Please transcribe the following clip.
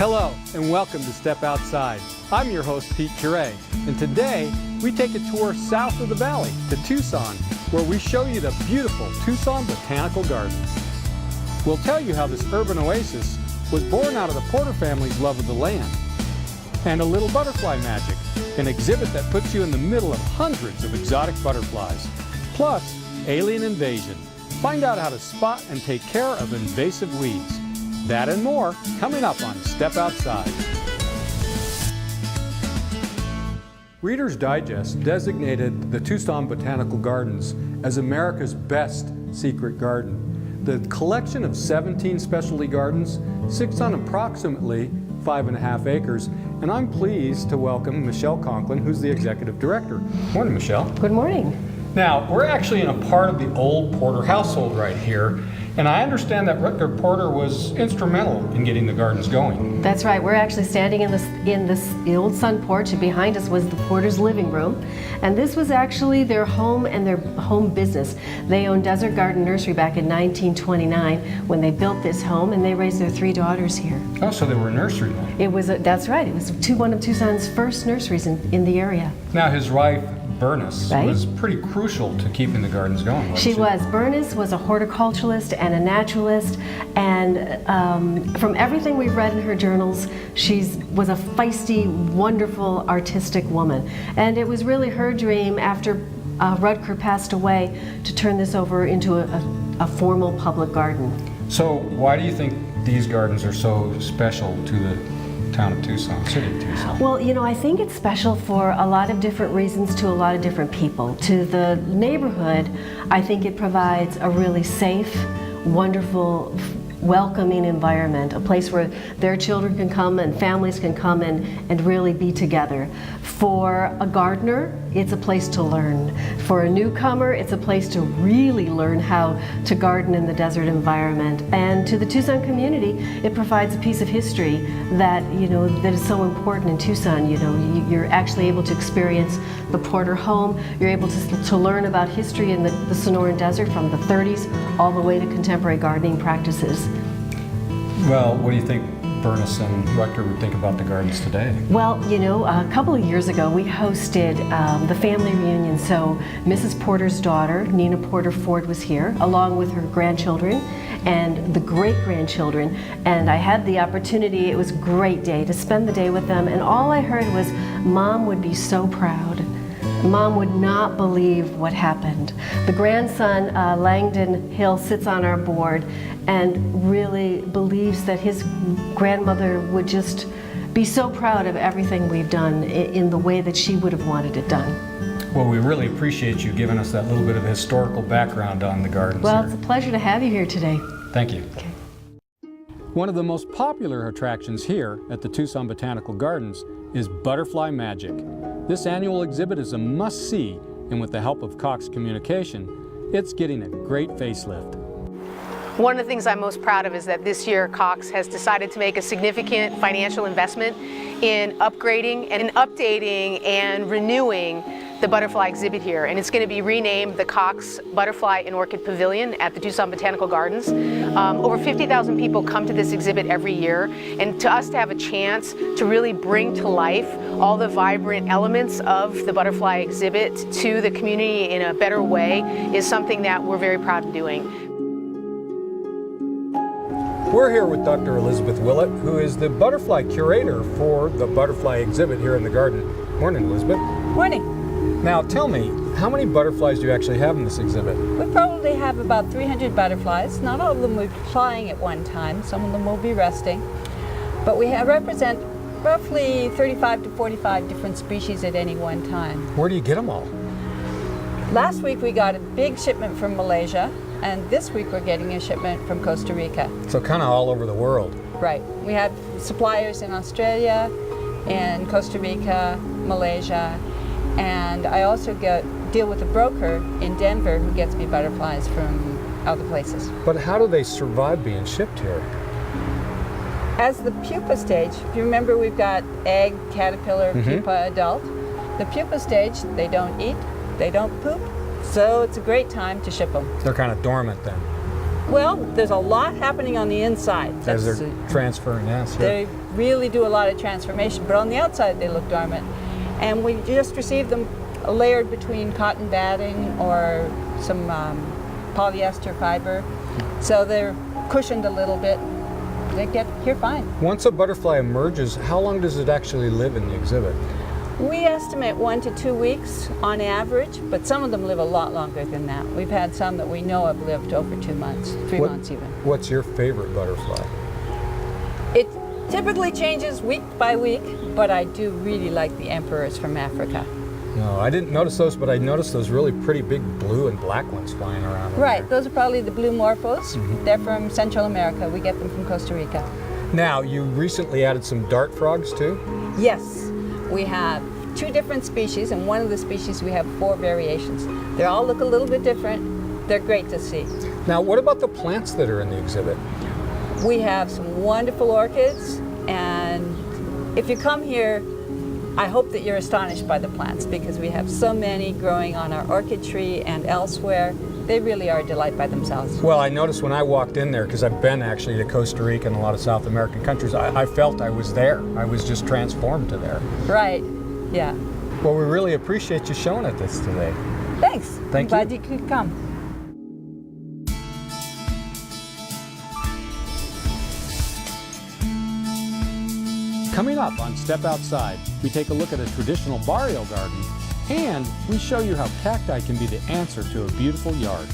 Hello and welcome to Step Outside. I'm your host Pete Curet, and today we take a tour south of the valley to Tucson, where we show you the beautiful Tucson Botanical Gardens. We'll tell you how this urban oasis was born out of the Porter family's love of the land. And a little butterfly magic, an exhibit that puts you in the middle of hundreds of exotic butterflies. Plus, alien invasion. Find out how to spot and take care of invasive weeds. That and more coming up on Step Outside. Reader's Digest designated the Tucson Botanical Gardens as America's best secret garden. The collection of 17 specialty gardens sits on approximately 5.5 acres, and I'm pleased to welcome Michelle Conklin, who's the executive director. Morning, Michelle. Good morning. Now, we're actually in a part of the old Porter household right here, and I understand that Rutger Porter was instrumental in getting the gardens going. That's right. We're actually standing in the old sun porch, and behind us was the Porter's living room. And this was actually their home and their home business. They owned Desert Garden Nursery back in 1929 when they built this home, and they raised their 3 daughters here. Oh, so they were a nursery then? That's right. It was one of Tucson's first nurseries in the area. Now, his wife, Bernice, right, was pretty crucial to keeping the gardens going, wasn't she? She was. Bernice was a horticulturalist and a naturalist, and from everything we've read in her journals, she was a feisty, wonderful, artistic woman. And it was really her dream after Rutger passed away to turn this over into a formal public garden. So why do you think these gardens are so special to the town of Tucson, city of Tucson? Well, you know, I think it's special for a lot of different reasons to a lot of different people. To the neighborhood, I think it provides a really safe, wonderful, welcoming environment, a place where their children can come and families can come and really be together. For a gardener, it's a place to learn. For a newcomer, it's a place to really learn how to garden in the desert environment. And to the Tucson community, it provides a piece of history that, that is so important in Tucson. You're actually able to experience the Porter home. You're able to learn about history in the Sonoran Desert from the 30s all the way to contemporary gardening practices. Well, what do you think Bernice and Rutger would think about the gardens today? Well, a couple of years ago we hosted the family reunion. So Mrs. Porter's daughter, Nina Porter Ford, was here along with her grandchildren and the great-grandchildren, and I had the opportunity, it was a great day, to spend the day with them, and all I heard was, Mom would be so proud. Mom would not believe what happened. The grandson, Langdon Hill, sits on our board and really believes that his grandmother would just be so proud of everything we've done in the way that she would have wanted it done. Well, we really appreciate you giving us that little bit of historical background on the gardens. Well, here. It's a pleasure to have you here today. Thank you. Okay. One of the most popular attractions here at the Tucson Botanical Gardens is Butterfly Magic. This annual exhibit is a must-see, and with the help of Cox Communication, it's getting a great facelift. One of the things I'm most proud of is that this year Cox has decided to make a significant financial investment in upgrading and updating and renewing the butterfly exhibit here, and it's going to be renamed the Cox Butterfly and Orchid Pavilion at the Tucson Botanical Gardens. Over 50,000 people come to this exhibit every year, and to us to have a chance to really bring to life all the vibrant elements of the butterfly exhibit to the community in a better way is something that we're very proud of doing. We're here with Dr. Elizabeth Willett, who is the butterfly curator for the butterfly exhibit here in the garden. Morning, Elizabeth. Morning. Now tell me, how many butterflies do you actually have in this exhibit? We probably have about 300 butterflies. Not all of them will be flying at one time. Some of them will be resting. But we represent roughly 35 to 45 different species at any one time. Where do you get them all? Last week we got a big shipment from Malaysia, and this week we're getting a shipment from Costa Rica. So kind of all over the world. Right. We have suppliers in Australia, in Costa Rica, Malaysia, and I also deal with a broker in Denver who gets me butterflies from other places. But how do they survive being shipped here? As the pupa stage, if you remember, we've got egg, caterpillar, pupa, adult. The pupa stage, they don't eat, they don't poop, so it's a great time to ship them. They're kind of dormant then. Well, there's a lot happening on the inside. As they're transferring, yes. They really do a lot of transformation, but on the outside they look dormant. And we just received them layered between cotton batting or some polyester fiber. So they're cushioned a little bit. They get here fine. Once a butterfly emerges, how long does it actually live in the exhibit? We estimate 1 to 2 weeks on average, but some of them live a lot longer than that. We've had some that we know have lived over 2 months, 3 months even. What's your favorite butterfly? It typically changes week by week, but I do really like the emperors from Africa. No, I didn't notice those, but I noticed those really pretty big blue and black ones flying around. Right, those are probably the blue morphos. They're from Central America. We get them from Costa Rica. Now, you recently added some dart frogs too? Yes, we have 2 different species, and one of the species we have 4 variations. They all look a little bit different. They're great to see. Now, what about the plants that are in the exhibit? We have some wonderful orchids, and if you come here, I hope that you're astonished by the plants because we have so many growing on our orchid tree and elsewhere. They really are a delight by themselves. Well, I noticed when I walked in there, because I've been actually to Costa Rica and a lot of South American countries, I felt I was there. I was just transformed to there. Right, yeah. Well, we really appreciate you showing us this today. Thanks. Thank you. I'm glad you could come. Coming up on Step Outside, we take a look at a traditional barrio garden, and we show you how cacti can be the answer to a beautiful yard.